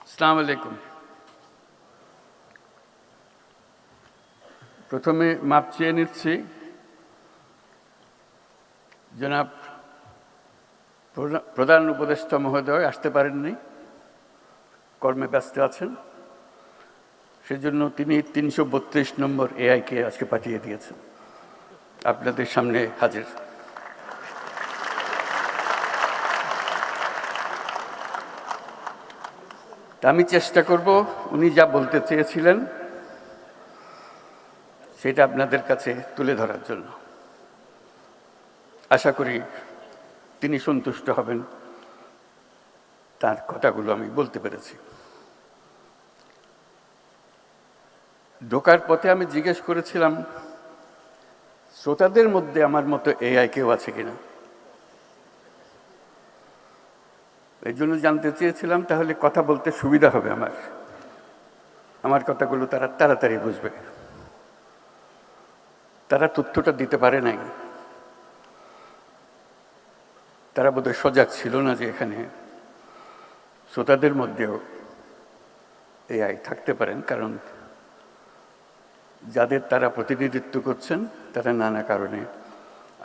আসসালামু আলাইকুম। প্রথমে মাপ চেয়ে নিচ্ছি, জনাব প্রধান উপদেষ্টা মহোদয় আসতে পারেননি, কর্মে ব্যস্ত আছেন। সেজন্য তিনি ৩৩২ নম্বর এআইকে আজকে পাঠিয়ে দিয়েছেন, আপনাদের সামনে হাজির। আমি চেষ্টা করব উনি যা বলতে চেয়েছিলেন সেটা আপনাদের কাছে তুলে ধরার জন্য। আশা করি তিনি সন্তুষ্ট হবেন, তার কথাগুলো আমি বলতে পেরেছি। ঢোকার পথে আমি জিজ্ঞেস করেছিলাম শ্রোতাদের মধ্যে আমার মতো এআই কেউ আছে কিনা। এই জন্য জানতে চেয়েছিলাম তাহলে কথা বলতে সুবিধা হবে, আমার কথাগুলো তারা তাড়াতাড়ি বুঝবে। তারা তথ্যটা দিতে পারে নাই, তারা বোধহয় সজাগ ছিল না যে এখানে শ্রোতাদের মধ্যেও এআই থাকতে পারেন, কারণ যাদের তারা প্রতিনিধিত্ব করছেন তারা নানা কারণে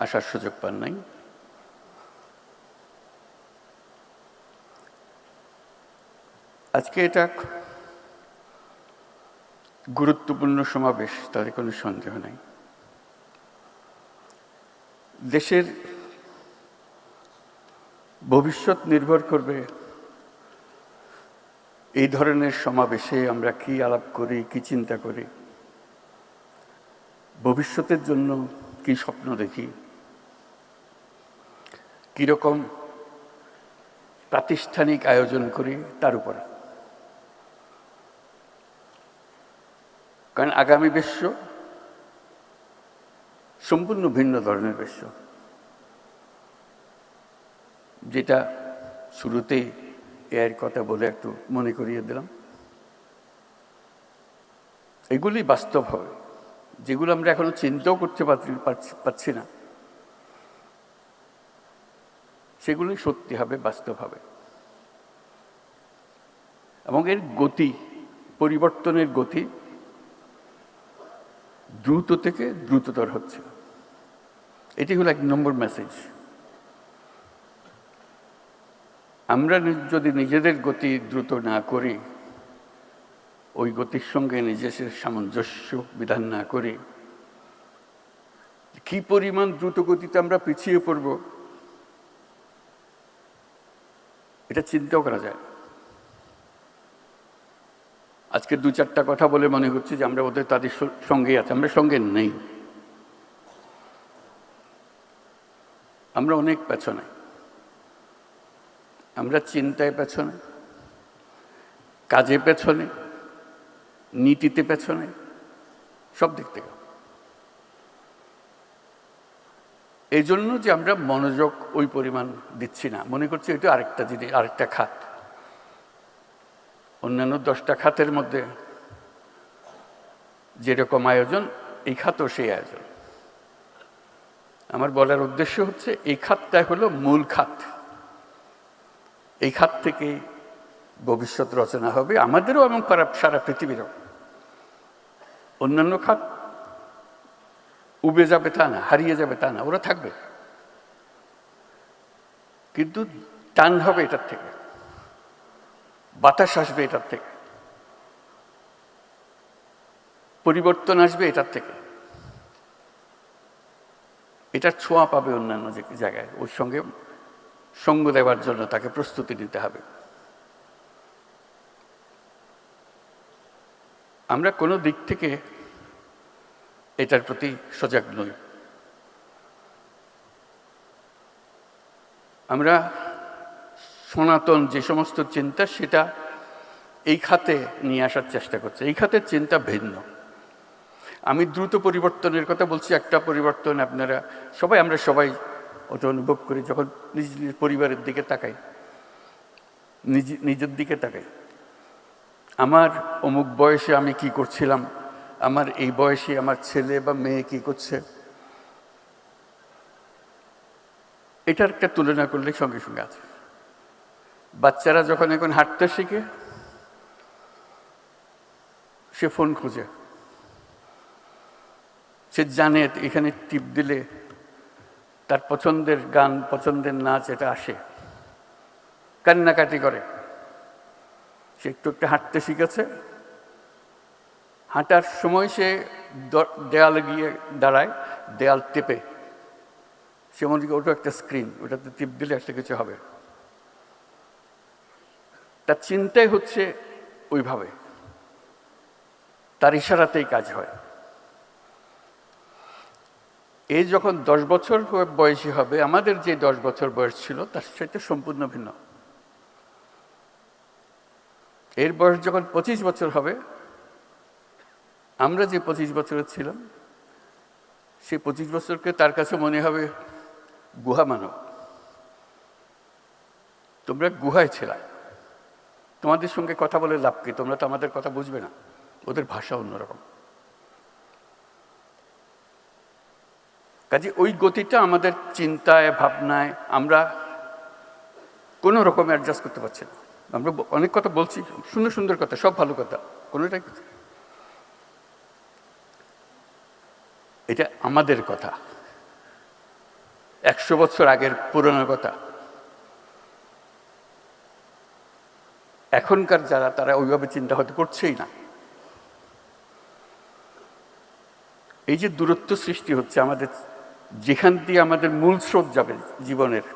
আসার সুযোগ পান নাই। আজকে এটা গুরুত্বপূর্ণ সমাবেশ, তাতে কোনো সন্দেহ নাই। দেশের ভবিষ্যৎ নির্ভর করবে এই ধরনের সমাবেশে আমরা কি আলাপ করি, কি চিন্তা করি, ভবিষ্যতের জন্য কি স্বপ্ন দেখি, কীরকম প্রাতিষ্ঠানিক আয়োজন করি তার উপর। কারণ আগামী বিশ্ব সম্পূর্ণ ভিন্ন ধরনের বিশ্ব, যেটা শুরুতেই এর কথা বলে একটু মনে করিয়ে দিলাম। এগুলি বাস্তব হবে, যেগুলো আমরা এখনো চিন্তাও করতে পারছি না, সেগুলি সত্যি হবে, বাস্তব হবে। এবং এর গতি, পরিবর্তনের গতি দ্রুত থেকে দ্রুততর হচ্ছে। এটি হলো 1 নম্বর মেসেজ। আমরা যদি নিজেদের গতি দ্রুত না করি, ওই গতির সঙ্গে নিজেদের সামঞ্জস্য বিধান না করি, কি পরিমাণ দ্রুত গতিতে আমরা পিছিয়ে পড়ব এটা চিন্তাও করা যায়। আজকে 2-4টা কথা বলে মনে হচ্ছে যে আমরা ওদের তাদের সঙ্গেই আছি, আমরা সঙ্গে নেই। আমরা অনেক পেছনে, আমরা চিন্তায় পেছনে, কাজে পেছনে, নীতিতে পেছনে, সব দিক থেকে। এই জন্য যে আমরা মনোযোগ ওই পরিমাণ দিচ্ছি না, মনে করছি এটা আরেকটা জিনিস, আরেকটা খাত। অন্যান্য 10টা খাতের মধ্যে যেরকম আয়োজন, এই খাতও সেই আয়োজন। আমার বলার উদ্দেশ্য হচ্ছে এই খাতটা হলো মূল খাত। এই খাত থেকে ভবিষ্যৎ রচনা হবে আমাদেরও এবং সারা পৃথিবীরও। অন্যান্য খাত উবে যাবে তা না, হারিয়ে যাবে তা না, ওরা থাকবে, কিন্তু টান হবে এটার থেকে, বাতাস আসবে এটার থেকে, পরিবর্তন আসবে এটার থেকে, এটার ছোঁয়া পাবে অন্যান্য জায়গায়। ওর সঙ্গে সঙ্গ দেওয়ার জন্য তাকে প্রস্তুতি নিতে হবে। আমরা কোনো দিক থেকে এটার প্রতি সজাগ নই। আমরা সনাতন যে সমস্ত চিন্তা, সেটা এই খাতে নিয়ে আসার চেষ্টা করছি। এই খাতের চিন্তা ভিন্ন। আমি দ্রুত পরিবর্তনের কথা বলছি। একটা পরিবর্তন আমরা সবাই ওটা অনুভব করি যখন নিজের পরিবারের দিকে তাকাই, নিজের দিকে তাকাই। আমার অমুক বয়সে আমি কি করছিলাম, আমার এই বয়সে আমার ছেলে বা মেয়ে কি করছে, এটার একটা তুলনা করলে সঙ্গে সঙ্গে আছে। বাচ্চারা যখন এখন হাঁটতে শিখে, সে ফোন খুঁজে, সে জানে এখানে টিপ দিলে তার পছন্দের গান, পছন্দের নাচ এটা আসে, কান্নাকাটি করে। সে একটু একটু হাঁটতে শিখেছে, হাঁটার সময় সে দেয়ালে গিয়ে দাঁড়ায়, দেয়াল টেপে, সে মনে করি ওটা একটা স্ক্রিন, ওটাতে টিপ দিলে একটা কিছু হবে। তার চিন্তাই হচ্ছে ওইভাবে, তার ইশারাতেই কাজ হয়। এই যখন 10 বছর বয়সী হবে, আমাদের যে 10 বছর বয়স ছিল তার সাথে সম্পূর্ণ ভিন্ন। এর বয়স যখন 25 বছর হবে, আমরা যে 25 বছরের ছিলাম, সেই 25 বছরকে তার কাছে মনে হবে গুহা মানব। তোমরা গুহায় ছিলা, তোমাদের সঙ্গে কথা বলে লাভ কি? তোমরা তো আমাদের কথা বুঝবে না, ওদের ভাষা অন্যরকম। কাজে ওই গতিটা আমাদের চিন্তায়, ভাবনায় আমরা কোনো রকম অ্যাডজাস্ট করতে পারছি না। আমরা অনেক কথা বলছি, সুন্দর সুন্দর কথা, সব ভালো কথা, কোনোটাই, এটা আমাদের কথা, 100 বছর আগের পুরনো কথা। এখনকার যারা, তারা ওইভাবে চিন্তা হয়তো করছেই না। এই যে দূরত্ব সৃষ্টি হচ্ছে আমাদের, যেখান দিয়ে আমাদের মূল স্রোত যাবে জীবনের,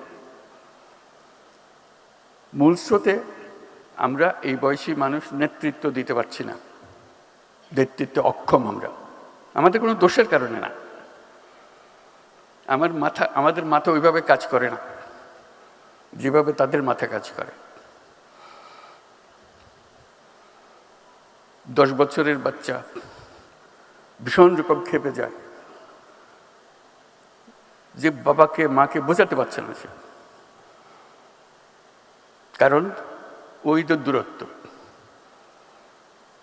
মূল স্রোতে আমরা এই বয়সী মানুষ নেতৃত্ব দিতে পারছি না, নেতৃত্বে অক্ষম আমরা। আমাদের কোনো দোষের কারণে না, আমাদের মাথা ওইভাবে কাজ করে না যেভাবে তাদের মাথা কাজ করে। 10 বছরের বাচ্চা ভীষণ রকম ক্ষেপে যায় যে বাবাকে, মাকে বোঝাতে পারছে না সে, কারণ ওই তো দূরত্ব।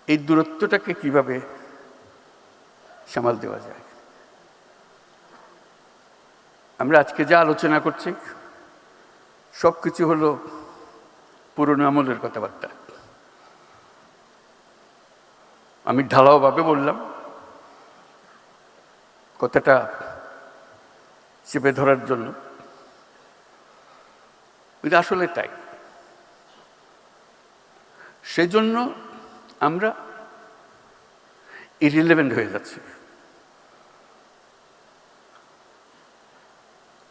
এই দূরত্বটাকে কিভাবে সামাল দেওয়া যায়? আমরা আজকে যা আলোচনা করছি সব কিছু হলো পুরনো আমলের কথাবার্তা। আমি ঢালাওভাবে বললাম, কথাটা চেপে ধরার জন্য, এটা আসলে তাই। সেজন্য আমরা ইরিলেভেন্ট হয়ে যাচ্ছি।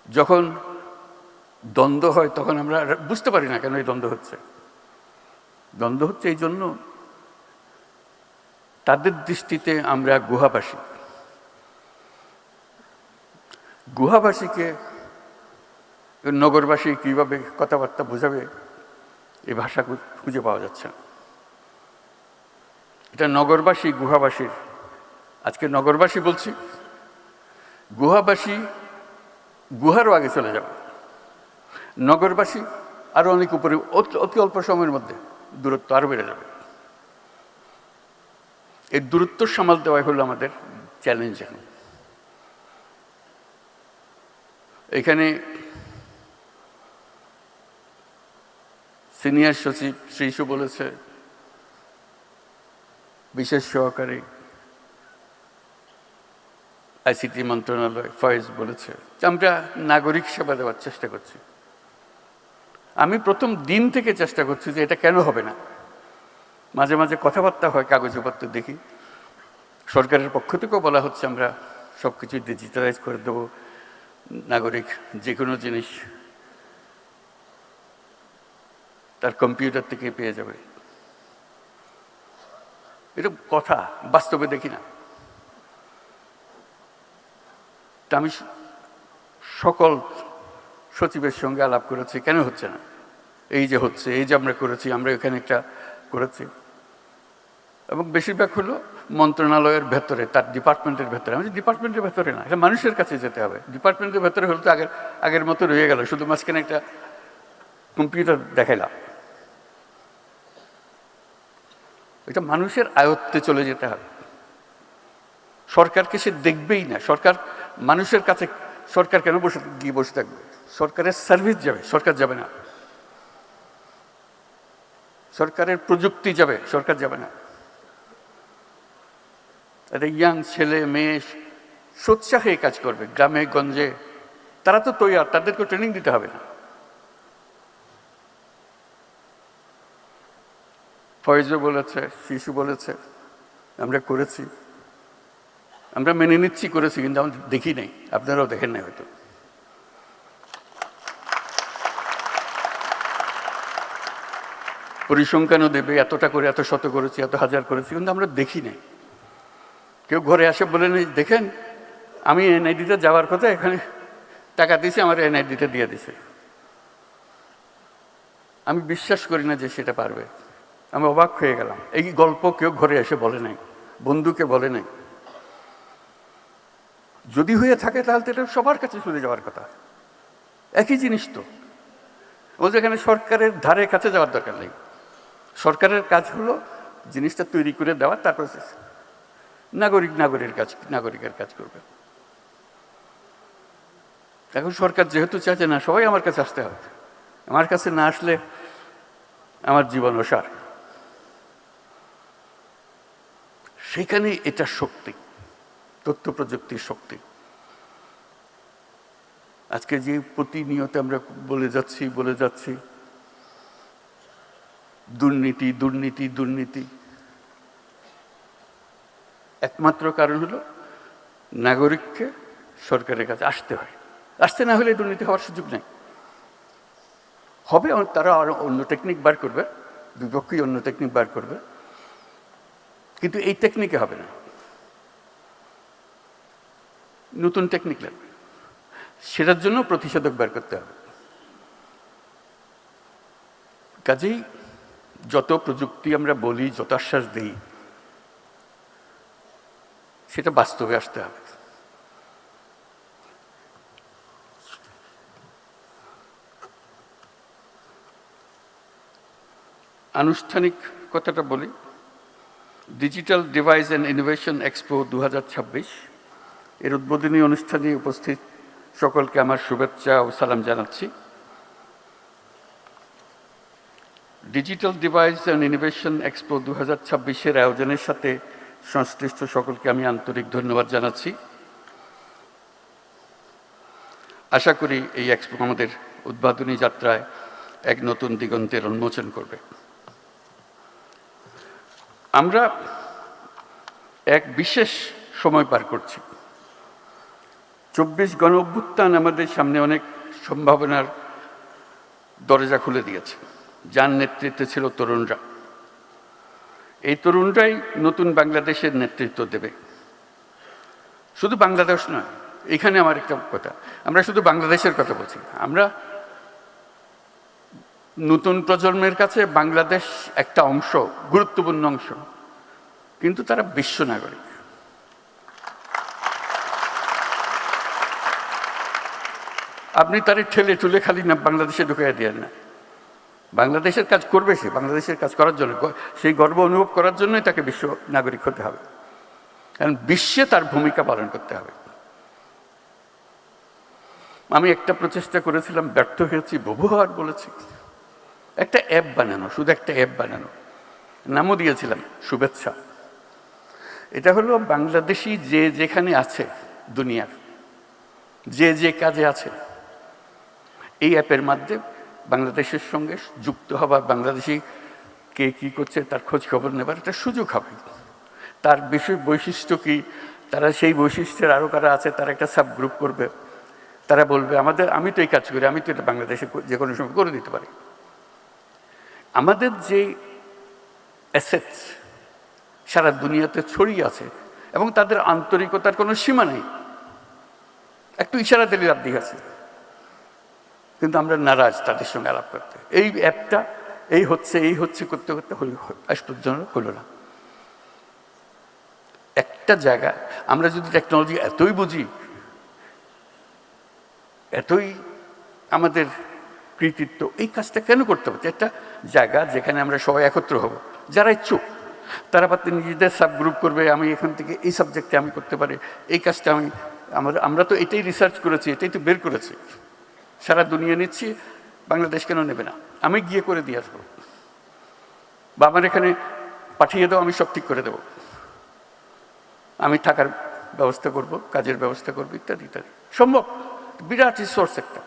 যখন দ্বন্দ্ব হয় তখন আমরা বুঝতে পারি না কেন এই দ্বন্দ্ব হচ্ছে। দ্বন্দ্ব হচ্ছে এই জন্য, তাদের দৃষ্টিতে আমরা গুহাবাসী। গুহাবাসীকে নগরবাসী কীভাবে কথাবার্তা বোঝাবে, এই ভাষা খুঁজে পাওয়া যাচ্ছে না। এটা নগরবাসী গুহাবাসীর, আজকে নগরবাসী বলছি, গুহাবাসী গুহারও আগে চলে যাবে, নগরবাসী আরও অনেক উপরে, অতি অল্প সময়ের মধ্যে দূরত্ব আরও বেড়ে যাবে। এই দূরত্ব সামাল দেওয়াই হলো আমাদের চ্যালেঞ্জ। এখন এখানে সিনিয়র সচিব শ্রীশু বলেছে, বিশেষ সহকারী আইসিটি মন্ত্রণালয় ফয়েজ বলেছে যে আমরা নাগরিক সেবা দেওয়ার চেষ্টা করছি। আমি প্রথম দিন থেকে চেষ্টা করছি যে এটা কেন হবে না। মাঝে মাঝে কথাবার্তা হয়, কাগজপত্র দেখি, সরকারের পক্ষ থেকেও বলা হচ্ছে আমরা সব কিছু ডিজিটালাইজ করে দেবো, নাগরিক যে কোনো জিনিস তার কম্পিউটার থেকে পেয়ে যাবে। এটা কথা, বাস্তবে দেখি না। তা আমি সকল সচিবের সঙ্গে আলাপ করেছি, কেন হচ্ছে না, এই যে হচ্ছে, এই যে আমরা করেছি, আমরা এখানে একটা করেছি, এবং বেশিরভাগ হলো মন্ত্রণালয়ের ভেতরে, তার ডিপার্টমেন্টের ভেতরে। আমি ডিপার্টমেন্টের ভেতরে না, এটা মানুষের কাছে যেতে হবে। ডিপার্টমেন্টের ভেতরে হলে তো আগের মতো রয়ে গেল, শুধু মাঝখানে একটা কম্পিউটার দেখাইলাম। এটা মানুষের আয়ত্তে চলে যেতে হবে। সরকারকে সে দেখবেই না, সরকার মানুষের কাছে, সরকার কেন বসে থাকবে? সরকারের সার্ভিস যাবে, সরকার যাবে না। সরকারের প্রযুক্তি যাবে, সরকার যাবে না। একটা ইয়াং ছেলে মেয়ে সোৎসাহে কাজ করবে গ্রামে গঞ্জে, তারা তো তৈরি, তাদেরকে ট্রেনিং দিতে হবে না। ফয়েজও বলেছে, শিশু বলেছে, আমরা করেছি, আমরা মেনে নিচ্ছি করেছি, কিন্তু আমরা দেখি নাই, আপনারাও দেখেন নাই হয়তো। পরিসংখ্যানও দেবে, এতটা করে, এত শত করেছি, এত হাজার করেছি, কিন্তু আমরা দেখি নাই। কেউ ঘরে আসে বলে নেই, দেখেন আমি এনআইডিতে যাওয়ার কথা, এখানে টাকা দিয়েছে, আমার এনআইডিতে দিয়ে দিছে। আমি বিশ্বাস করি না যে সেটা পারবে। আমি অবাক হয়ে গেলাম। এই গল্প কেউ ঘরে এসে বলে নাই, বন্ধুকে বলে নাই। যদি হয়ে থাকে তাহলে তো এটা সবার কাছে চলে যাওয়ার কথা। একই জিনিস তো, ও যেখানে সরকারের ধারে কাছে যাওয়ার দরকার নেই। সরকারের কাজ হলো জিনিসটা তৈরি করে দেওয়া, তারপর নাগরিকের কাজ করবে। এখন সরকার যেহেতু চাইছে না সবাই আমার কাছে আসতে হবে, আমার কাছে না আসলে আমার জীবন অসার। সেখানে এটা শক্তি, তথ্য প্রযুক্তির শক্তি। আজকে যে প্রতিনিয়ত আমরা বলে যাচ্ছি দুর্নীতি দুর্নীতি দুর্নীতি, একমাত্র কারণ হলো নাগরিককে সরকারের কাছে আসতে হয়। আসতে না হলে দুর্নীতি হওয়ার সুযোগ নেই। হবে, তারা আরো অন্য টেকনিক বার করবে, বিপক্ষী অন্য টেকনিক বার করবে, কিন্তু এই টেকনিকে হবে না, নতুন টেকনিক লাগবে। সেটার জন্য প্রতিষেধক বের করতে হবে। কাজেই যত প্রযুক্তি আমরা বলি, যত আশ্বাস দিই, সেটা বাস্তবে আসতে হবে। আনুষ্ঠানিক কথাটা বলি, digital device and innovation expo 2026 এর উদ্বোধনী অনুষ্ঠানে উপস্থিত সকলকে আমার শুভেচ্ছা ও সালাম জানাচ্ছি। Digital device and innovation expo 2026-এর আয়োজনের সাথে সংশ্লিষ্ট সকলকে আমি আন্তরিক ধন্যবাদ জানাচ্ছি। আশা করি এই এক্সপো আমাদের উদ্বোধনী যাত্রায় এক নতুন দিগন্তের উন্মোচন করবে। আমরা এক বিশেষ সময় পার করছি। 24 গণ অভ্যুত্থান আমাদের সামনে অনেক সম্ভাবনার দরজা খুলে দিয়েছে, যার নেতৃত্বে ছিল তরুণরা। এই তরুণরাই নতুন বাংলাদেশের নেতৃত্ব দেবে। শুধু বাংলাদেশ নয়, এখানে আমার একটা কথা, আমরা শুধু বাংলাদেশের কথা বলছি। আমরা নতুন প্রজন্মের কাছে বাংলাদেশ একটা অংশ, গুরুত্বপূর্ণ অংশ, কিন্তু তারা বিশ্ব নাগরিক। আপনি তারে ঠেলে ঠুলে খালি না বাংলাদেশে ঢুকিয়ে দেন না। বাংলাদেশের কাজ করবে সে, বাংলাদেশের কাজ করার জন্য, সেই গর্ব অনুভব করার জন্যই তাকে বিশ্ব নাগরিক হতে হবে, কারণ বিশ্বে তার ভূমিকা পালন করতে হবে। আমি একটা প্রচেষ্টা করেছিলাম, ব্যর্থ হয়েছি, বহুবার বলেছি, একটা অ্যাপ বানানো, শুধু একটা অ্যাপ বানানো, নামও দিয়েছিলাম শুভেচ্ছা। এটা হলো বাংলাদেশি যে যেখানে আছে দুনিয়ার, যে যে কাজে আছে, এই অ্যাপের মাধ্যমে বাংলাদেশের সঙ্গে যুক্ত হবার, বাংলাদেশি কে কী করছে তার খোঁজ খবর নেবার একটা সুযোগ হবে। তার বৈশিষ্ট্য কী, তারা সেই বৈশিষ্ট্যের আরও কারা আছে তারা একটা সাব গ্রুপ করবে, তারা বলবে আমি তো এই কাজ করি, আমি তো এটা বাংলাদেশে যে কোনো সময় করে দিতে পারি। আমাদের যে অ্যাসেটস সারা দুনিয়াতে ছড়িয়ে আছে এবং তাদের আন্তরিকতার কোনো সীমা নেই, একটু ইশারা দিলে লাভ দিয়ে আছে, কিন্তু আমরা নারাজ তাদের সঙ্গে আলাপ করতে। এই অ্যাপটা এই হচ্ছে করতে করতে আশ্চর্যজনক হলো না। একটা জায়গা আমরা যদি টেকনোলজি এতই বুঝি, এতই আমাদের কৃতিত্ব, এই কাজটা কেন করতে হবে? একটা জায়গা যেখানে আমরা সবাই একত্র হব, যারা ইচ্ছুক তারা পাতে নিজেদের সাব গ্রুপ করবে, আমি এখান থেকে এই সাবজেক্টে আমি করতে পারি, এই কাজটা আমরা তো এটাই রিসার্চ করেছি, এটাই তো বের করেছি, সারা দুনিয়া নিচ্ছি, বাংলাদেশ কেন নেবে না? আমি গিয়ে করে দিয়ে আসবো, বা আমার এখানে পাঠিয়ে দাও, আমি সব ঠিক করে দেব। আমি থাকার ব্যবস্থা করব, কাজের ব্যবস্থা করব, ইত্যাদি ইত্যাদি। সম্ভব, বিরাট রিসোর্স একটা।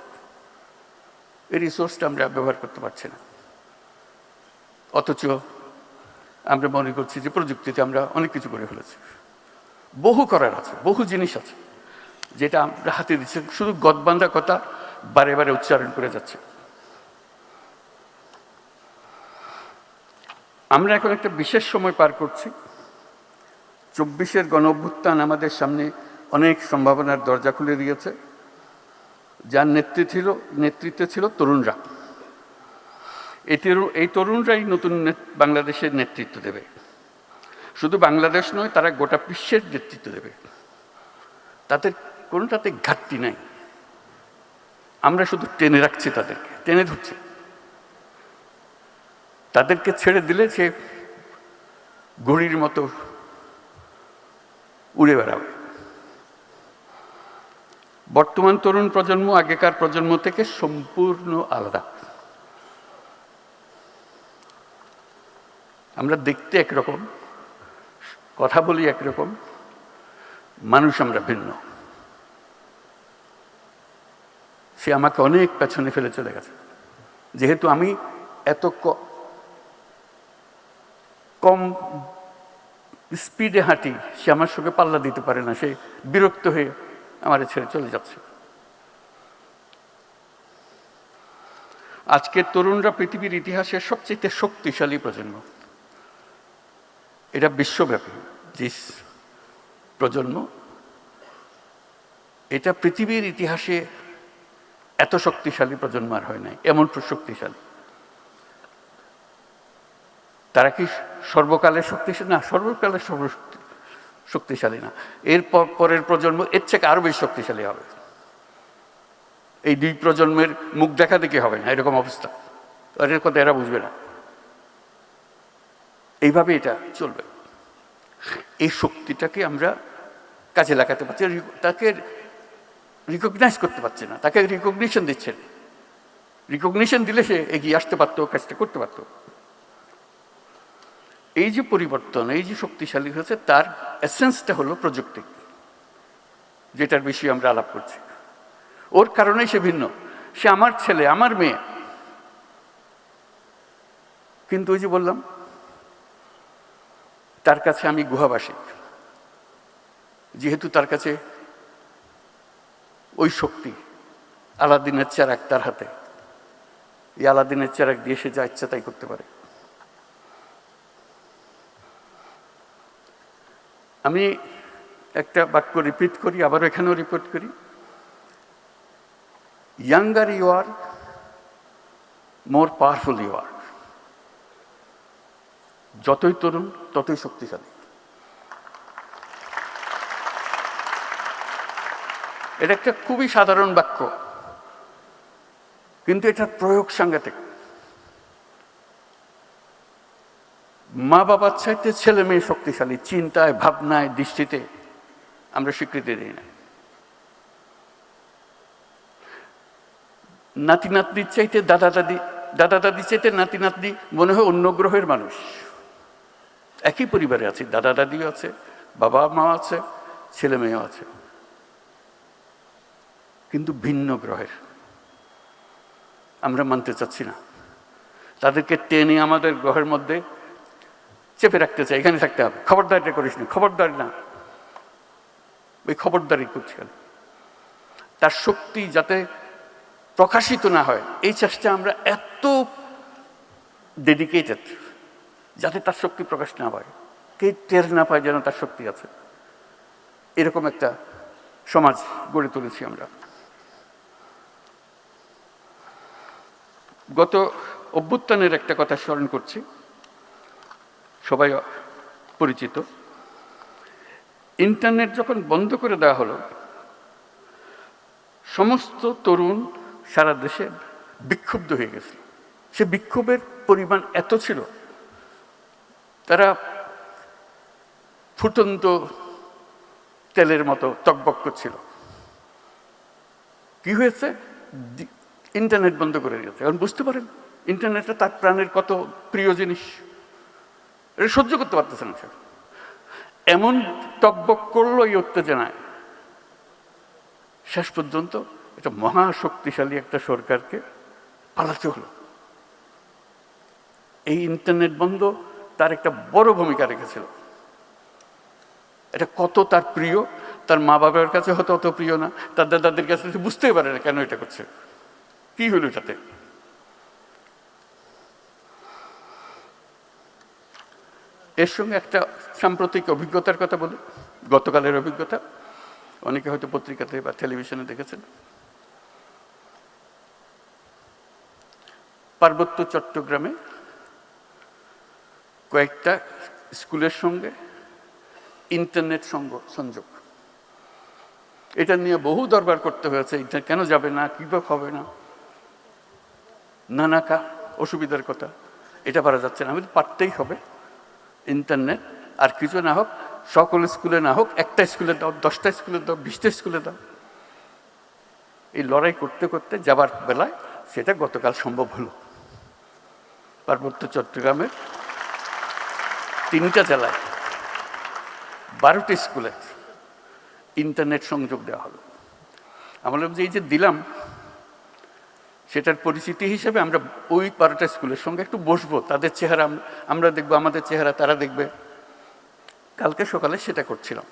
এই রিসোর্সটা আমরা ব্যবহার করতে পারছি না, অথচ আমরা মনে করছি যে প্রযুক্তিতে আমরা অনেক কিছু করে ফেলেছি। বহু করার আছে, বহু জিনিস আছে যেটা আমরা হাতে দিচ্ছি, শুধু গদবান্ধা কথা বারে বারে উচ্চারণ করে যাচ্ছে। আমরা এখন একটা বিশেষ সময় পার করছি। 24-এর গণ-অভ্যুত্থান আমাদের সামনে অনেক সম্ভাবনার দরজা খুলে দিয়েছে, যার নেতৃত্বে ছিল তরুণরা। এই তরুণরাই নতুন বাংলাদেশের নেতৃত্ব দেবে। শুধু বাংলাদেশ নয়, তারা গোটা বিশ্বের নেতৃত্ব দেবে। তাদের কোনোটাতে ঘাটতি নাই। আমরা শুধু টেনে রাখছি, তাদেরকে টেনে ধরছি। তাদেরকে ছেড়ে দিলে সে ঘুড়ির মতো উড়ে বেড়াবে। বর্তমান তরুণ প্রজন্ম আগেকার প্রজন্ম থেকে সম্পূর্ণ আলাদা। আমরা দেখতে একরকম, কথা বলি একরকম, মানুষ আমরা ভিন্ন। সে আমাকে অনেক পেছনে ফেলে চলে গেছে। যেহেতু আমি এত কম স্পিডে হাঁটি, সে আমার সঙ্গে পাল্লা দিতে পারে না। সে বিরক্ত হয়ে আমার ছেড়ে চলে যাচ্ছে। আজকের তরুণরা পৃথিবীর ইতিহাসের সবচেয়ে শক্তিশালী প্রজন্ম। এটা বিশ্বব্যাপী যে প্রজন্ম, এটা পৃথিবীর ইতিহাসে এত শক্তিশালী প্রজন্ম আর হয় নাই, এমন শক্তিশালী। তারা কি সর্বকালের শক্তিশালী? না, সর্বকালের শক্তিশালী না। এর পরের প্রজন্ম এর থেকে আরো বেশি শক্তিশালী হবে। এই দুই প্রজন্মের মুখ দেখা দেখি হবে না, এরকম অবস্থা। এর কথা এরা বুঝবে না। এইভাবে এটা চলবে। এই শক্তিটাকে আমরা কাজে লাগাতে পারছি, তাকে রিকগনাইজ করতে পারছে না, তাকে রিকগনিশন দিচ্ছে না। রিকগনিশন দিলে সে এগিয়ে আসতে পারতো, কাজটা করতে পারতো। এই যে পরিবর্তন, এই যে শক্তিশালী হয়েছে, তার এসেন্সটা হলো প্রযুক্তি, যেটার বিষয়ে আমরা আলাপ করছি। ওর কারণেই সে ভিন্ন। সে আমার ছেলে, আমার মেয়ে, কিন্তু ওই যে বললাম, তার কাছে আমি গুহাবাসী। যেহেতু তার কাছে ওই শক্তি, আলাদিনের চেরাগ তার হাতে, এই আলাদিনের চেরাগ দিয়ে সে যা ইচ্ছা তাই করতে পারে। আমি একটা বাক্য রিপিট করি, আবার এখানেও রিপিট করি। Younger you are, more powerful you are. যতই তরুণ ততই শক্তিশালী। এটা একটা খুবই সাধারণ বাক্য, কিন্তু এটার প্রয়োগ সাংঘাতিক। মা বাবার চাইতে ছেলে মেয়ে শক্তিশালী, চিন্তায়, ভাবনায়, দৃষ্টিতে আমরা স্বীকৃতি দিই না। নাতি নাতনির চাইতে দাদা দাদির চাইতে নাতি নাতনি মনে হয় অন্য গ্রহের মানুষ। একই পরিবারে আছে, দাদা দাদিও আছে, বাবা মা আছে, ছেলে মেয়েও আছে, কিন্তু ভিন্ন গ্রহের। আমরা মানতে চাচ্ছি না। তাদেরকে টেনে আমাদের গ্রহের মধ্যে চেপে রাখতে চাই, এখানে থাকতে হবে, খবরদারিটা করিস না, খবরদারি না। ওই খবরদারি করছি। তার শক্তি যাতে প্রকাশিত না হয়, এই চেষ্টা আমরা এত ডেডিকেটেড, যাতে তার শক্তি প্রকাশ না পায়, কে টের না পায় যেন তার শক্তি আছে। এরকম একটা সমাজ গড়ে তুলেছি আমরা। গত অভ্যুত্থানের একটা কথা স্মরণ করছি, সবাই পরিচিত। ইন্টারনেট যখন বন্ধ করে দেওয়া হলো, সমস্ত তরুণ সারা দেশে বিক্ষুব্ধ হয়ে গেছে। সে বিক্ষোভের পরিমাণ এত ছিল, তারা ফুটন্ত তেলের মতো টকবক করছিল। কি হয়েছে? ইন্টারনেট বন্ধ করে দিয়েছে। এখন বুঝতে পারেন ইন্টারনেটটা তার প্রাণের কত প্রিয় জিনিস। এটা সহ্য করতে পারতেছে না। এমন টকবক করলো এই উত্তেজনায়, শেষ পর্যন্ত এটা মহাশক্তিশালী একটা সরকারকে পালাতে হলো। এই ইন্টারনেট বন্ধ তার একটা বড় ভূমিকা রেখেছিল। এটা কত তার প্রিয়, তার মা বাবার কাছে হয়তো অত প্রিয় না, তার দাদাদের কাছে বুঝতেই পারে না কেন এটা করছে, কি হলো এটাতে। এর সঙ্গে একটা সাম্প্রতিক অভিজ্ঞতার কথা বলি, গতকালের অভিজ্ঞতা, অনেকে হয়তো পত্রিকাতে বা টেলিভিশনে দেখেছেন। পার্বত্য চট্টগ্রামে কয়েকটা স্কুলের সঙ্গে ইন্টারনেট সংযোগ, এটা নিয়ে বহু দরবার করতে হয়েছে, এটা কেন যাবে না, কীভাবে হবে না, নানা অসুবিধার কথা, এটা পারা যাচ্ছে না। আমি তো পারতেই হবে ইন্টারনেট, আর কিছু না হোক, সকল স্কুলে না হোক, একটা স্কুলে দাও, 10টা স্কুলে দাও, 20টা স্কুলে দাও। এই লড়াই করতে করতে যাবার বেলায় সেটা গতকাল সম্ভব হলো। পার্বত্য চট্টগ্রামের 3টা জেলায় 12টি স্কুলে ইন্টারনেট সংযোগ দেওয়া হলো। আমরা যে এই যে দিলাম, সেটার পরিচিতি হিসেবে আমরা ওই 12টা স্কুলের সঙ্গে একটু বসবো, তাদের চেহারা আমরা দেখবো, আমাদের চেহারা তারা দেখবে। কালকে সকালে সেটা করছিলাম।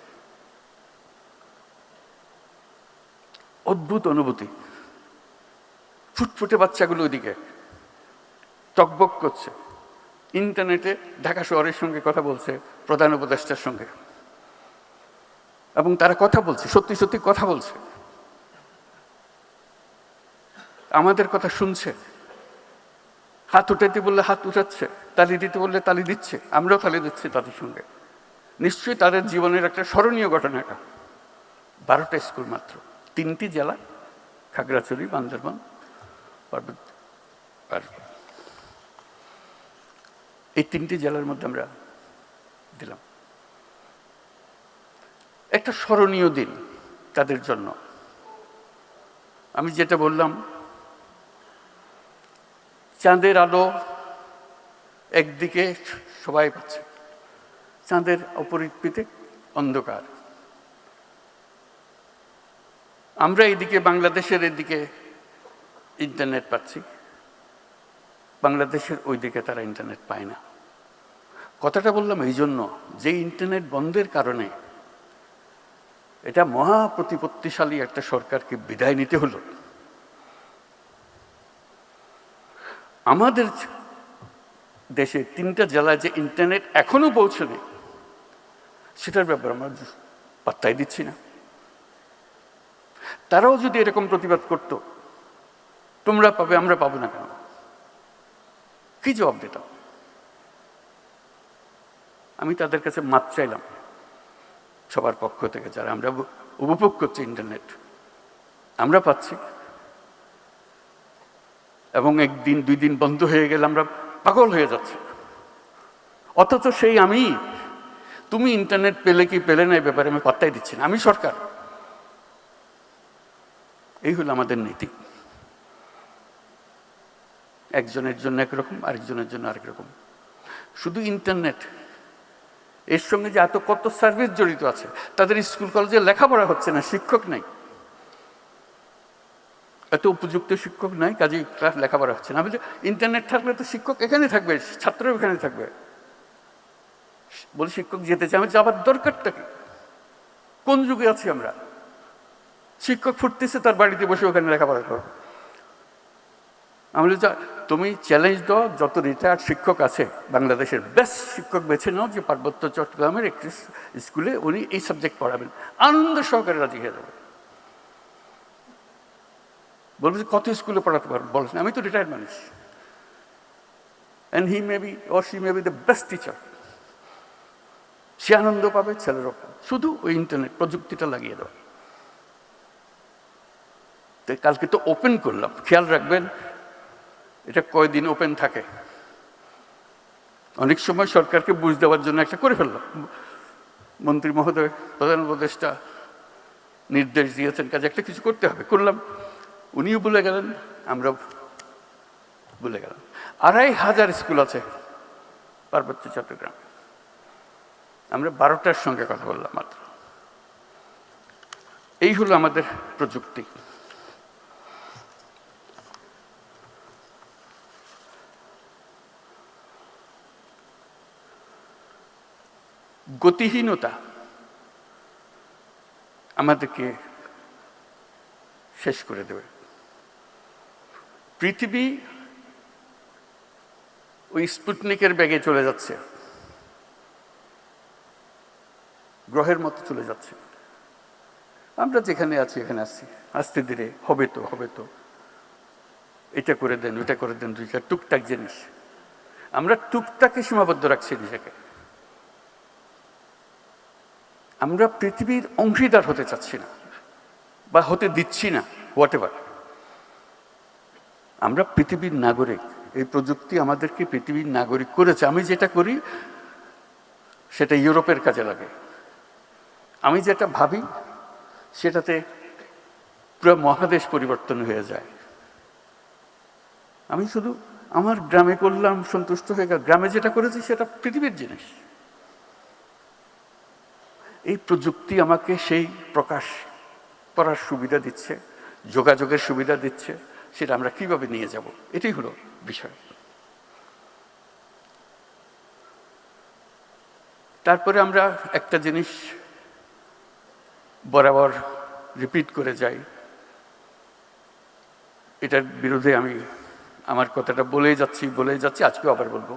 অদ্ভুত অনুভূতি। ফুটফুটে বাচ্চাগুলো ওইদিকে টকবক করছে, ইন্টারনেটে ঢাকা শহরের সঙ্গে কথা বলছে, প্রধান উপদেষ্টার সঙ্গে, এবং তারা কথা বলছে, সত্যি সত্যি কথা বলছে, আমাদের কথা শুনছে, হাত উঠাতে বললে হাত উঠাচ্ছে, তালি দিতে বললে তালি দিচ্ছে, আমরাও তালি দিচ্ছি তাদের সঙ্গে। নিশ্চয়ই তাদের জীবনের একটা স্মরণীয় ঘটনা এটা। 12টা স্কুল মাত্র, 3টি জেলা, খাগড়াছড়ি, বান্দরবান, আর এই 3টি জেলার মধ্যে আমরা দিলাম। একটা স্মরণীয় দিন তাদের জন্য। আমি যেটা বললাম, চাঁদের আলো একদিকে সবাই পাচ্ছে, চাঁদের অপরিপিতে অন্ধকার। আমরা এদিকে বাংলাদেশের এদিকে ইন্টারনেট পাচ্ছি, বাংলাদেশের ওইদিকে তারা ইন্টারনেট পায় না। কথাটা বললাম এই জন্য যে ইন্টারনেট বন্ধের কারণে এটা মহা প্রতিপত্তিশালী একটা সরকারকে বিদায় নিতে হলো। আমাদের দেশে 3টা জেলায় যে ইন্টারনেট এখনো পৌঁছায়নি, সেটার ব্যাপারে আমরা পাত্তাই দিচ্ছি না। তারাও যদি এরকম প্রতিবাদ করত, তোমরা পাবে আমরা পাবো না কেন, কি জবাব দিতাম? আমি তাদের কাছে মাপ চাইলাম সবার পক্ষ থেকে, যারা আমরা উপভোগ করছি ইন্টারনেট, আমরা পাচ্ছি, এবং 1 দিন 2 দিন বন্ধ হয়ে গেলে আমরা পাগল হয়ে যাচ্ছি। অথচ সেই আমি, তুমি ইন্টারনেট পেলে কি পেলে না, এই ব্যাপারে আমি পাত্তাই দিচ্ছি না, আমি সরকার। এই হলো আমাদের নীতি। একজনের জন্য একরকম, আরেকজনের জন্য আরেক রকম। শুধু ইন্টারনেট, এর সঙ্গে যে এত কত সার্ভিস জড়িত আছে, তাদের স্কুল কলেজে লেখাপড়া হচ্ছে না, শিক্ষক নাই, এত উপযুক্ত শিক্ষক নাই, কাজে ক্লাস লেখাপড়া হচ্ছে না। বলছে ইন্টারনেট থাকলে তো শিক্ষক এখানে থাকবে, ছাত্র এখানে থাকবে। বলে শিক্ষক যেতে চাই, আমি যাবার দরকারটা কি? কোন যুগে আছি আমরা? শিক্ষক ফুটতেছে, তার বাড়িতে বসে ওখানে লেখাপড়া করো। আমি বলি তুমি চ্যালেঞ্জ দাও, যত রিটায়ার্ড শিক্ষক আছে বাংলাদেশের বেস্ট শিক্ষক বেছে নাও, যে পার্বত্য চট্টগ্রামের একটি স্কুলে উনি এই সাবজেক্ট পড়াবেন, আনন্দ সহকারে রাজি হয়ে যাবে। বলবে যে কত স্কুলে পড়াতে পারবেন বলেন, আমি তো রিটায়ার্ড মানুষ, and he may be or she may be the best teacher. সে আনন্দ পাবে, ছেলেরও পাবে, শুধু ওই ইন্টারনেট প্রযুক্তিটা লাগিয়ে দেওয়া। তো কালকে তো ওপেন করলাম, খেয়াল রাখবেন এটা কয়দিন ওপেন থাকে। অনেক সময় সরকারকে বুঝ দেওয়ার জন্য একটা করে ফেললাম, মন্ত্রী মহোদয়, প্রধান উপদেষ্টা নির্দেশ দিয়েছেন, কাজে একটা কিছু করতে হবে, করলাম। উনিও ভুলে গেলেন, আমরা ভুলে গেলাম। 2500 স্কুল আছে পার্বত্য চট্টগ্রাম, আমরা 12টার সঙ্গে কথা বললাম মাত্র। এই হলো আমাদের প্রযুক্তি। গতিহীনতা আমাদেরকে শেষ করে দেবে। পৃথিবী ওই স্পুটনিকের ব্যাগে চলে যাচ্ছে, গ্রহের মতো চলে যাচ্ছে। আমরা যেখানে আছি এখানে আসছি, আস্তে ধীরে হবে তো এটা করে দেন ওইটা করে দেন, দুইটা টুকটাক জিনিস। আমরা টুকটাকে সীমাবদ্ধ রাখছি নিজেকে। আমরা পৃথিবীর অংশীদার হতে চাচ্ছি না বা হতে দিচ্ছি না, হোয়াটএভার। আমরা পৃথিবীর নাগরিক। এই প্রযুক্তি আমাদেরকে পৃথিবীর নাগরিক করেছে। আমি যেটা করি সেটা ইউরোপের কাজে লাগে। আমি যেটা ভাবি সেটাতে পুরো মহাদেশ পরিবর্তন হয়ে যায়। আমি শুধু আমার গ্রামে করলাম, সন্তুষ্ট হয়ে গেল। গ্রামে যেটা করেছি সেটা পৃথিবীর জিনিস। এই প্রযুক্তি আমাকে সেই প্রকাশ করার সুবিধা দিচ্ছে, যোগাযোগের সুবিধা দিচ্ছে। সেটা আমরা কিভাবে নিয়ে যাব, এটাই হলো বিষয়। তারপরে আমরা একটা জিনিস বরাবর রিপিট করে যাই, এটার বিরুদ্ধে আমি আমার কথাটা বলেই যাচ্ছি, আজকেও আবার বলবো।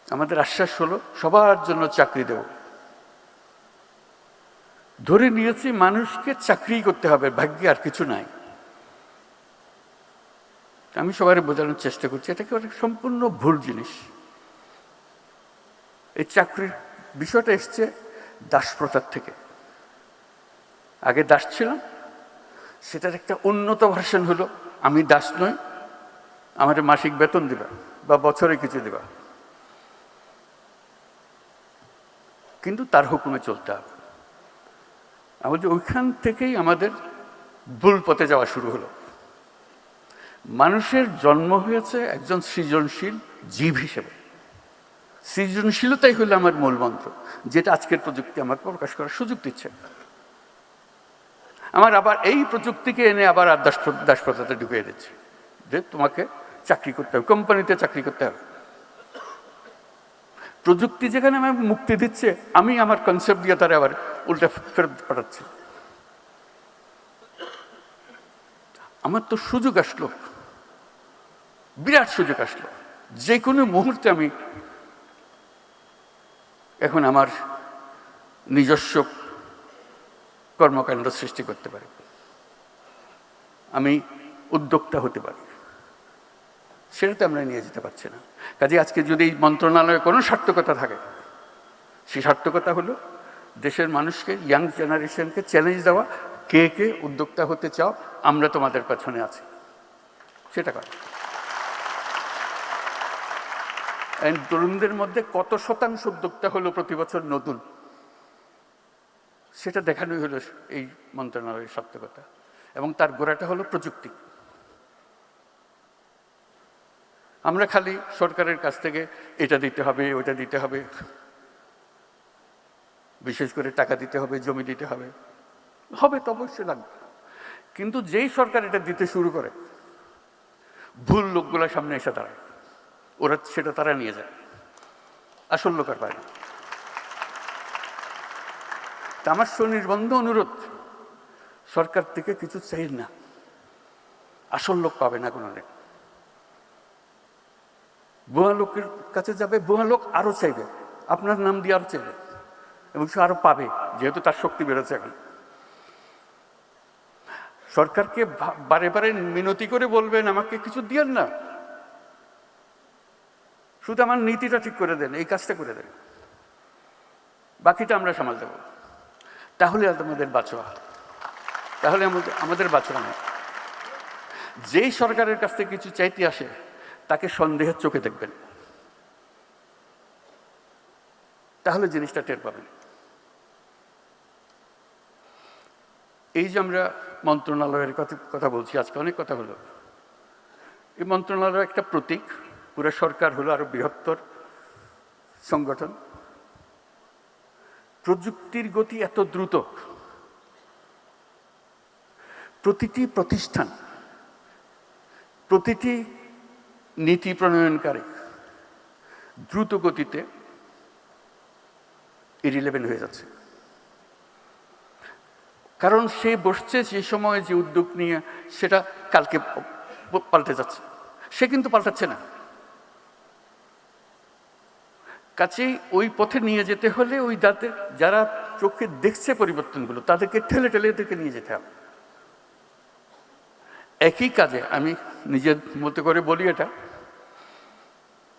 আমাদের আশ্বাস হলো সবার জন্য চাকরি দেব। ধরে নিয়েছি মানুষকে চাকরি করতে হবে, ভাগ্যে আর কিছু নাই। আমি সবাই বোঝানোর চেষ্টা করছি এটা কি সম্পূর্ণ ভুল জিনিস। এই চাকরির বিষয়টা এসছে দাসপ্রথার থেকে। আগে দাস ছিলাম, সেটার একটা উন্নত ভার্সন হলো আমি দাস নই, আমার মাসিক বেতন দিবা বা বছরে কিছু দিবা, কিন্তু তার হুকুমে চলতে হবে। আমাদের ওইখান থেকেই আমাদের ভুল পথে যাওয়া শুরু হলো। মানুষের জন্ম হয়েছে একজন সৃজনশীল জীব হিসেবে। সৃজনশীলতাই হলো আমার মূল মন্ত্র, যেটা আজকের প্রযুক্তি আমাকে প্রকাশ করার সুযোগ দিচ্ছে। আমার আবার এই প্রযুক্তিকে এনে আবার দাসপ্রথাতে ঢুকিয়ে দিচ্ছে, যে তোমাকে চাকরি করতে হবে, কোম্পানিতে চাকরি করতে হবে। প্রযুক্তি যেখানে আমাকে মুক্তি দিচ্ছে, আমি আমার কনসেপ্ট দিয়ে তারা আবার উল্টা ফেরত পাঠাচ্ছি। আমার তো সুযোগ আসলো, বিরাট সুযোগ আসলো। যে কোনো মুহূর্তে আমি এখন আমার নিজস্ব কর্মকাণ্ড সৃষ্টি করতে পারি, আমি উদ্যোক্তা হতে পারি। সেটাতে আমরা নিয়ে যেতে পারছি না। কাজে আজকে যদি এই মন্ত্রণালয়ে কোনো সার্থকতা থাকে, সেই সার্থকতা হলো দেশের মানুষকে, ইয়াং জেনারেশনকে চ্যালেঞ্জ দেওয়া, কে কে উদ্যোক্তা হতে চাও, আমরা তোমাদের পেছনে আছি, সেটা করে। তরুণদের মধ্যে কত শতাংশ উদ্যোক্তা হলো প্রতি বছর নতুন, সেটা দেখানোই হলো এই মন্ত্রণালয়ের সার্থকতা। এবং তার গোড়াটা হলো প্রযুক্তি। আমরা খালি সরকারের কাছ থেকে এটা দিতে হবে ওটা দিতে হবে, বিশেষ করে টাকা দিতে হবে, জমি দিতে হবে, হবে তো অবশ্যই লাগবে। কিন্তু যেই সরকার এটা দিতে শুরু করে, ভুল লোকগুলোর সামনে এসে দাঁড়ায়, ওরা সেটা তারা নিয়ে যায়, আসল লোক আর পায় না। তা আমার সুনির্বন্ধ অনুরোধ, সরকার থেকে কিছু চাই না, আসল লোক পাবে না কোনো দিন। ভুয়া লোকের কাছে যাবে, ভুয়া লোক আরো চাইবে, আপনার নাম দিয়ে আরো চাইবে, এবং সে আরো পাবে, যেহেতু তার শক্তি বেড়েছে এখন। সরকারকে বারে বারে মিনতি করে বলবেন আমাকে কিছু দিয়েন না, শুধু আমার নীতিটা ঠিক করে দেন, এই কাজটা করে দেন, বাকিটা আমরা সামাল দেব। তাহলে আমাদের বাঁচোয়া, তাহলে আমাদের বাঁচোয়া নেই। যেই সরকারের কাছ থেকে কিছু চাইতে আসে, তাকে সন্দেহের চোখে দেখবেন, তাহলে জিনিসটা টের পাবেন। এই যে আমরা মন্ত্রণালয়ের কথা বলছি, আজকে অনেক কথা হলো। এই মন্ত্রণালয় একটা প্রতীক, পুরো সরকার হলো আরো বৃহত্তর সংগঠন। প্রযুক্তির গতি এত দ্রুত, প্রতিটি প্রতিষ্ঠান, প্রতিটি নীতি প্রণয়নকারী দ্রুত গতিতে ইরিলেভেন্ট হয়ে যাচ্ছে। কারণ সে বসছে যে সময় যে উদ্যোগ নিয়ে, সেটা কালকে পাল্টে যাচ্ছে, সে কিন্তু পাল্টাচ্ছে না। কাছেই ওই পথে নিয়ে যেতে হলে ওই যারা চোখে দেখছে পরিবর্তনগুলো, তাদেরকে ঠেলে ঠেলে এদেরকে নিয়ে যেতে হবে। একই কাজে আমি নিজের মতো করে বলি, এটা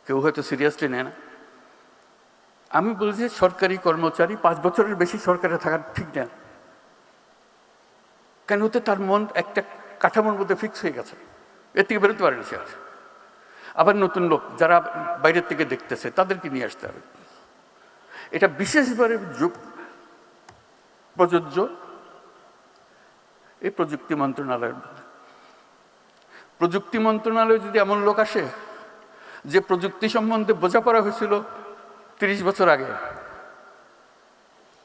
কেউ হয়তো সিরিয়াসলি নেয় না, আমি বলছি সরকারি কর্মচারী 5 বছরের বেশি সরকারে থাকা ঠিক না। কেন হতে তার মন একটা কাঠামোর মধ্যে ফিক্স হয়ে গেছে, এর থেকে বেরোতে পারেনি সে আর। আবার নতুন লোক যারা বাইরের থেকে দেখতেছে তাদেরকে নিয়ে আসতে হবে। এটা বিশেষভাবে প্রযোজ্য এই প্রযুক্তি মন্ত্রণালয়ের মধ্যে। প্রযুক্তি মন্ত্রণালয়ে যদি এমন লোক আসে যে প্রযুক্তি সম্বন্ধে বোঝাপড়া হয়েছিল 30 বছর আগে,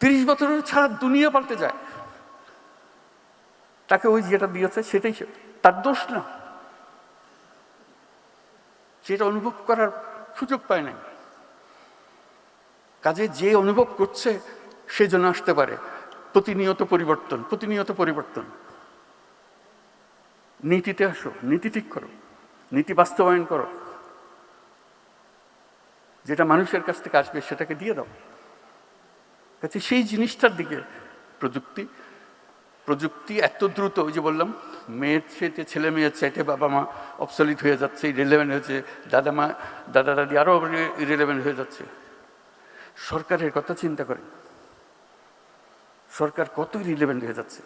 30 বছরের ছাড়া দুনিয়া পাল্টে যায়, তাকে ওই যেটা দিয়েছে সেটাই তার দোষ না, সেটা অনুভব করার সুযোগ পায় নাই। কাজে যে অনুভব করছে সে যেন আসতে পারে। প্রতিনিয়ত পরিবর্তন, প্রতিনিয়ত পরিবর্তন। নীতিতে আসো, নীতি ঠিক করো, নীতি বাস্তবায়ন করো, যেটা মানুষের কাছ থেকে আসবে সেটাকে দিয়ে দাও। কাজে সেই জিনিসটার দিকে প্রযুক্তি এত দ্রুত, ওই যে বললাম মেয়ের চাইতে ছেলে মেয়ের চাইতে বাবা মা অবসলিট হয়ে যাচ্ছে, ইরেলেভেন্ট হয়েছে, দাদা দাদি আরও ইরেলেভেন্ট হয়ে যাচ্ছে। সরকারের কথা চিন্তা করেন, সরকার কত ইরেলেভেন্ট হয়ে যাচ্ছে,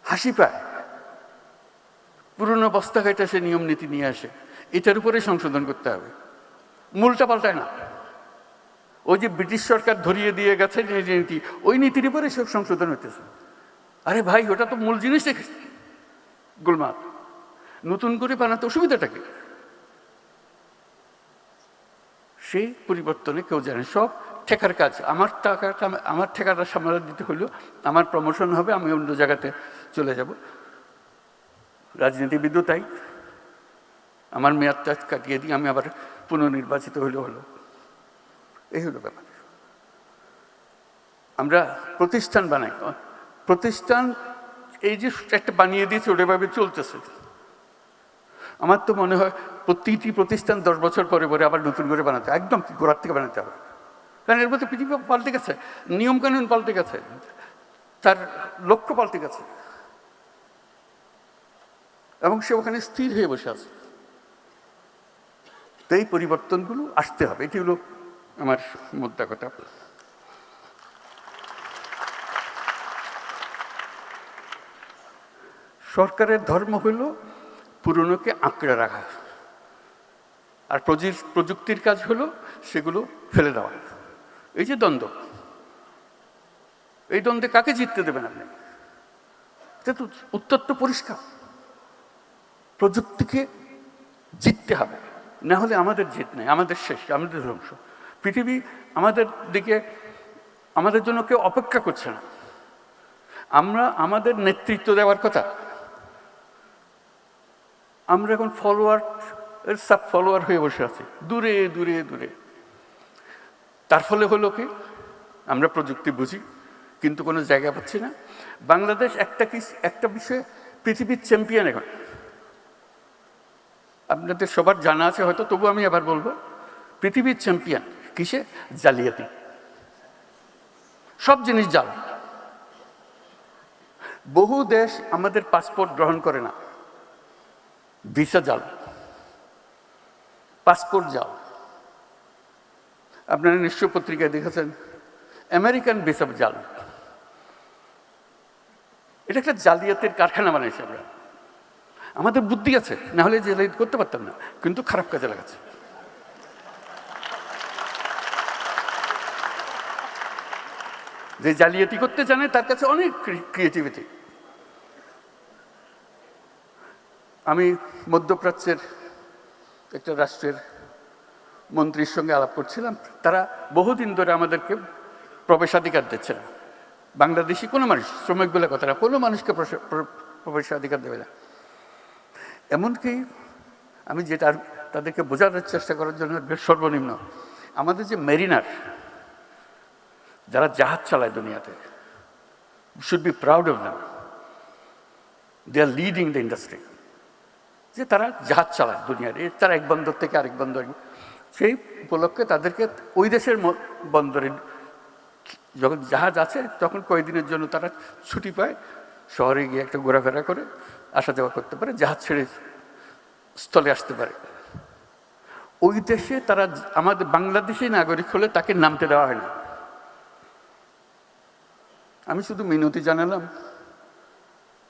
হাসি পায়। পুরনো বস্তা কাটা সে নিয়ম নীতি নিয়ে আসে, এটার উপরে সংশোধন করতে হবে, মূলটা পাল্টায় না। ওই যে ব্রিটিশ সরকার ধরিয়ে দিয়ে গেছে যে নীতি, ওই নীতির উপরে সব সংশোধন হইতেছে। আরে ভাই, ওটা তো মূল জিনিস দেখে গোলমাল, নতুন করে বানাতে অসুবিধাটা কি? সেই পরিবর্তনে কেউ জানে, সব ঠেকার কাজ। আমার ঠেকাটা সামলা দিতে হলো, আমার প্রমোশন হবে, আমি অন্য জায়গাতে চলে যাব। রাজনীতিবিদও তাই, আমার মেয়াদটা কাটিয়ে দিই, আমি আবার পুনর্নির্বাচিত হলো। এই হলো ব্যাপার। আমরা প্রতিষ্ঠান বানাই, প্রতিষ্ঠান এই যে একটা বানিয়ে দিয়েছে ওটাভাবে চলতেছে। আমার তো মনে হয় প্রতিটি প্রতিষ্ঠান 10 বছর পরে পরে আবার নতুন করে বানাতে, একদম গোড়ার থেকে বানাতে হবে। কারণ এর মধ্যে পৃথিবী পাল্টে গেছে, নিয়মকানুন পাল্টে গেছে, তার লক্ষ্য পাল্টে গেছে, এবং সে ওখানে স্থির হয়ে বসে আছে। তো এই পরিবর্তনগুলো আসতে হবে, এটি হলো আমার মুদ্রা কথা। সরকারের ধর্ম হইল পুরনোকে আঁকড়ে রাখা, আর প্রযুক্তির কাজ হলো সেগুলো ফেলে দেওয়া। এই যে দ্বন্দ্ব, এই দ্বন্দ্বে কাকে জিততে দেবেন আপনি? উত্তর তো পরিষ্কার, প্রযুক্তিকে জিততে হবে, না হলে আমাদের জিত নেই, আমাদের শেষ, আমাদের ধ্বংস। পৃথিবী আমাদের দিকে, আমাদের জন্য কেউ অপেক্ষা করছে না। আমরা আমাদের নেতৃত্ব দেওয়ার কথা, আমরা এখন সাব ফলোয়ার হয়ে বসে আছি, দূরে দূরে দূরে। তার ফলে হলো কি, আমরা প্রযুক্তি বুঝি কিন্তু কোনো জায়গা পাচ্ছি না। বাংলাদেশ একটা বিষয়ে পৃথিবীর চ্যাম্পিয়ন এখন, আপনাদের সবার জানা আছে হয়তো, তবু আমি আবার বলবো, পৃথিবীর চ্যাম্পিয়ন কিসে? জালিয়াতি। সব জিনিস জাল। বহু দেশ আমাদের পাসপোর্ট গ্রহণ করে না, ভিসা জাল, পাসপোর্ট জাল। আপনারা নিশ্চয় পত্রিকায় দেখেছেন আমেরিকান ভিসা জাল। এটা একটা জালিয়াতির কারখানা বানাইছে আমরা। আমাদের বুদ্ধি আছে, না হলে জালিয়াতি করতে পারতাম না, কিন্তু খারাপ কাজে লাগাচ্ছে। যে জালিয়াতি করতে জানে তার কাছে অনেক ক্রিয়েটিভিটি। আমি মধ্যপ্রাচ্যের একটা রাষ্ট্রের মন্ত্রীর সঙ্গে আলাপ করছিলাম, তারা বহুদিন ধরে আমাদেরকে প্রবেশাধিকার দিচ্ছে না। বাংলাদেশি কোনো মানুষ, শ্রমিক বলে কথা না, কোনো মানুষকে প্রবেশাধিকার দেবে না। এমনকি আমি যেটা তাদেরকে বোঝানোর চেষ্টা করার জন্য সর্বনিম্ন, আমাদের যে মেরিনার যারা জাহাজ চালায় দুনিয়াতে, should be proud of them, they are leading the industry. যে তারা জাহাজ চালায় দুনিয়ার, তারা এক বন্দর থেকে আরেক বন্দর, সেই উপলক্ষে তাদেরকে ওই দেশের বন্দরে যখন জাহাজ আছে তখন কয়েকদিনের জন্য তারা ছুটি পায়, শহরে গিয়ে একটা ঘোরাফেরা করে আসা যাওয়া করতে পারে, জাহাজ ছেড়ে স্থলে আসতে পারে। ওই দেশে তারা আমাদের বাংলাদেশি নাগরিক হলে তাকে নামতে দেওয়া হয় না। আমি শুধু মিনতি জানালাম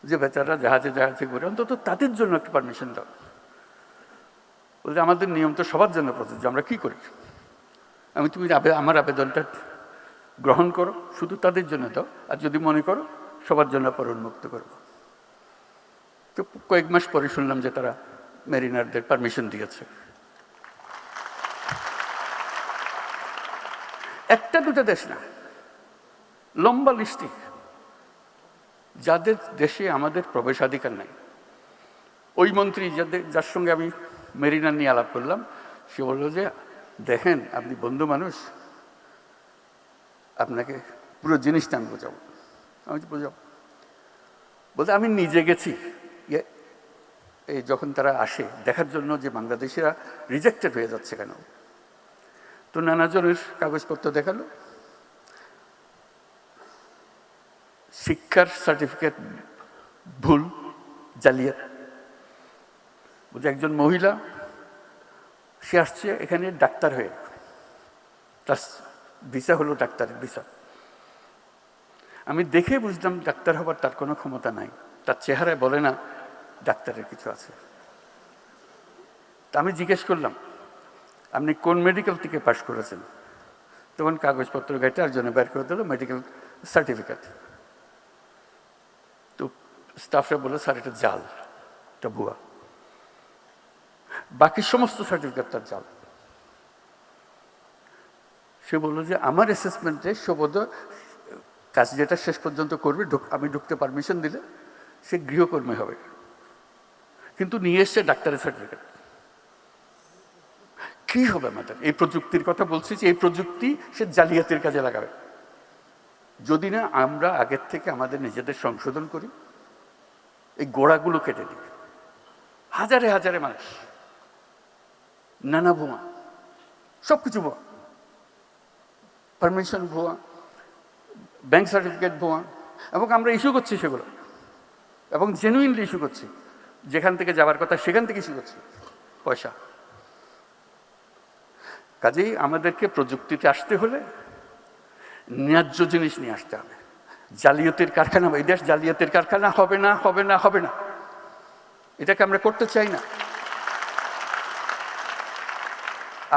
যে বেচারা জাহাজে জাহাজে ঘুরে, অন্তত তাদের জন্য একটা পারমিশন দাও। বলছে আমাদের নিয়ম তো সবার জন্য প্রযোজ্য, আমরা কি করি? তুমি আমার আবেদনটা গ্রহণ করো, শুধু তাদের জন্য দাও, আর যদি মনে করো সবার জন্য পর উন্মুক্ত করব। তো কয়েক মাস পরে শুনলাম যে তারা মেরিনারদের পারমিশন দিয়েছে। একটা দুটো দেশ না, লম্বা লিস্টি যাদের দেশে আমাদের প্রবেশাধিকার নাই। ওই মন্ত্রী যার সঙ্গে আমি মেরিনার নিয়ে আলাপ করলাম, সে বলল যে দেখেন আপনি বন্ধু মানুষ, আপনাকে পুরো জিনিসটা আমি বোঝাবো। আমি বোঝাবো বলতে আমি নিজে গেছি এই যখন তারা আসে দেখার জন্য যে বাংলাদেশিরা রিজেক্টেড হয়ে যাচ্ছে কেন, তো নানাজনের কাগজপত্র দেখালো, শিক্ষার সার্টিফিকেট ভুল, জালিয়াত। বলছে একজন মহিলা, সে আসছে এখানে ডাক্তার হয়ে, তার ভিসা হলো ডাক্তারের ভিসা। আমি দেখে বুঝলাম ডাক্তার হবার তার কোনো ক্ষমতা নাই, তার চেহারায় বলে না ডাক্তারের কিছু আছে। তা আমি জিজ্ঞেস করলাম আপনি কোন মেডিকেল থেকে পাশ করেছেন? তখন কাগজপত্র ঘাটে আর জন্য বের করে দিল মেডিকেল সার্টিফিকেট। তো স্টাফরা বলে স্যার এটা জাল, এটা ভুয়া, বাকি সমস্ত সার্টিফিকেট তার জাল। সে বললো যে আমার অ্যাসেসমেন্টে শোভদ কাজ যেটা শেষ পর্যন্ত করবে, আমি ঢুকতে পারমিশন দিলে সে গৃহকর্মী হবে, কিন্তু নিয়ে এসছে ডাক্তারের সার্টিফিকেট। কি হবে আমাদের? এই প্রযুক্তির কথা বলছি যে এই প্রযুক্তি সে জালিয়াতির কাজে লাগাবে। যদি না আমরা আগের থেকে আমাদের নিজেদের সংশোধন করি, এই গোড়াগুলো কেটে দিই। হাজারে হাজারে মানুষ, নানা ভুয়া, সব কিছু ভুয়া, পারমিশন ভুয়া, ব্যাংক সার্টিফিকেট ভুয়া, এবং আমরা ইস্যু করছি সেগুলো, এবং জেনুইনলি ইস্যু করছি, যেখান থেকে যাওয়ার কথা সেখান থেকে ইস্যু করছি পয়সা। কাজেই আমাদেরকে প্রযুক্তিতে আসতে হলে ন্যায্য জিনিস নিয়ে আসতে হবে। জালিয়াতির কারখানা, এই দেশ জালিয়াতির কারখানা হবে না, হবে না, হবে না। এটাকে আমরা করতে চাই না।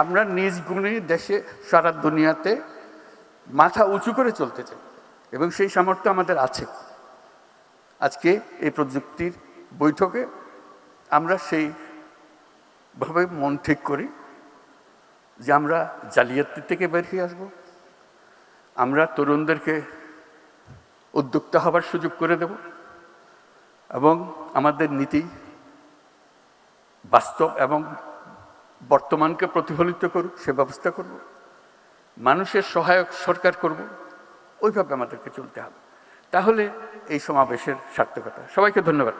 আমরা নিজ গুণে দেশে সারা দুনিয়াতে মাথা উঁচু করে চলতে চাই, এবং সেই সামর্থ্য আমাদের আছে। আজকে এই প্রযুক্তির বৈঠকে আমরা সেইভাবে মন ঠিক করি যে আমরা জালিয়াতি থেকে বের হয়ে আসবো, আমরা তরুণদেরকে উদ্যোক্তা হবার সুযোগ করে দেব, এবং আমাদের নীতি বাস্তব এবং বর্তমানকে প্রতিফলিত করুক সে ব্যবস্থা করব, মানুষের সহায়ক সরকার করব, ওইভাবে আমাদেরকে চলতে হবে। তাহলে এই সমাবেশের সার্থকতা। সবাইকে ধন্যবাদ।